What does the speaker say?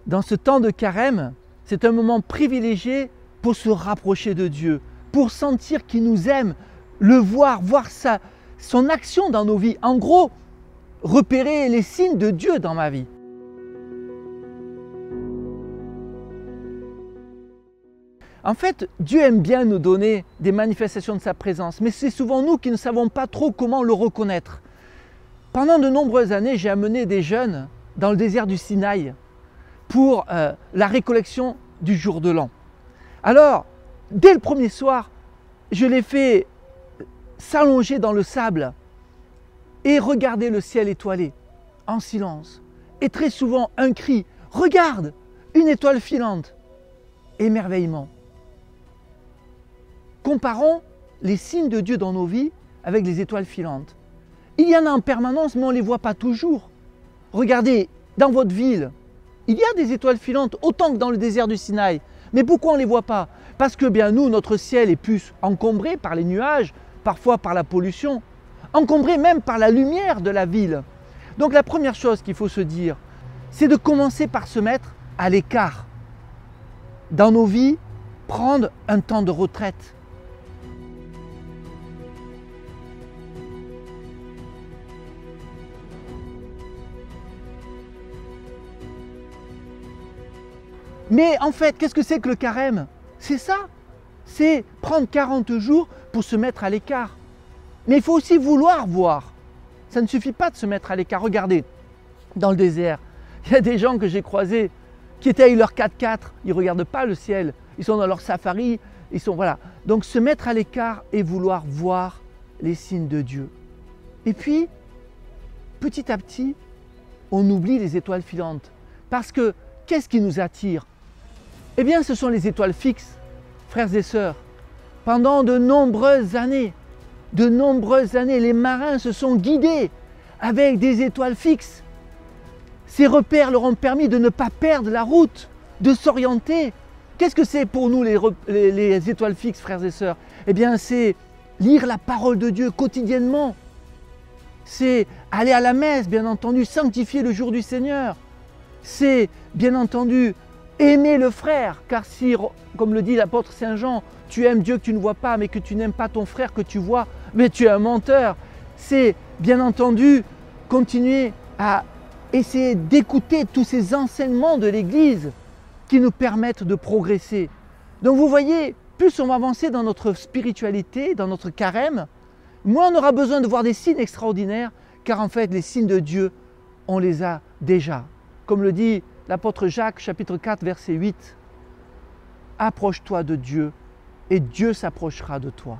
dans ce temps de carême, c'est un moment privilégié pour se rapprocher de Dieu, pour sentir qu'il nous aime, le voir, son action dans nos vies. En gros, repérer les signes de Dieu dans ma vie. En fait, Dieu aime bien nous donner des manifestations de sa présence, mais c'est souvent nous qui ne savons pas trop comment le reconnaître. Pendant de nombreuses années, j'ai amené des jeunes dans le désert du Sinaï pour la récollection du jour de l'an. Alors, dès le premier soir, je les fais s'allonger dans le sable et regarder le ciel étoilé en silence. Et très souvent, un cri, « Regarde, une étoile filante !» Émerveillement. Comparons les signes de Dieu dans nos vies avec les étoiles filantes. Il y en a en permanence, mais on ne les voit pas toujours. Regardez, dans votre ville, il y a des étoiles filantes autant que dans le désert du Sinaï. Mais pourquoi on ne les voit pas? Parce que bien nous, notre ciel est plus encombré par les nuages, parfois par la pollution, encombré même par la lumière de la ville. Donc la première chose qu'il faut se dire, c'est de commencer par se mettre à l'écart. Dans nos vies, prendre un temps de retraite. Mais en fait, qu'est-ce que c'est que le carême? C'est ça, c'est prendre 40 jours pour se mettre à l'écart. Mais il faut aussi vouloir voir. Ça ne suffit pas de se mettre à l'écart. Regardez, dans le désert, il y a des gens que j'ai croisés qui étaient avec leur 4x4, ils ne regardent pas le ciel, ils sont dans leur safari, voilà. Donc se mettre à l'écart et vouloir voir les signes de Dieu. Et puis, petit à petit, on oublie les étoiles filantes. Parce que, qu'est-ce qui nous attire? Eh bien, ce sont les étoiles fixes, frères et sœurs. Pendant de nombreuses années, les marins se sont guidés avec des étoiles fixes. Ces repères leur ont permis de ne pas perdre la route, de s'orienter. Qu'est-ce que c'est pour nous les étoiles fixes, frères et sœurs? Eh bien, c'est lire la parole de Dieu quotidiennement. C'est aller à la messe, bien entendu, sanctifier le jour du Seigneur. C'est, bien entendu, aimer le frère, car si, comme le dit l'apôtre Saint Jean, tu aimes Dieu que tu ne vois pas, mais que tu n'aimes pas ton frère que tu vois, mais tu es un menteur. C'est, bien entendu, continuer à essayer d'écouter tous ces enseignements de l'Église qui nous permettent de progresser. Donc vous voyez, plus on va avancer dans notre spiritualité, dans notre carême, moins on aura besoin de voir des signes extraordinaires, car en fait les signes de Dieu, on les a déjà. Comme le dit l'apôtre Jacques, chapitre 4, verset 8, « Approche-toi de Dieu et Dieu s'approchera de toi. »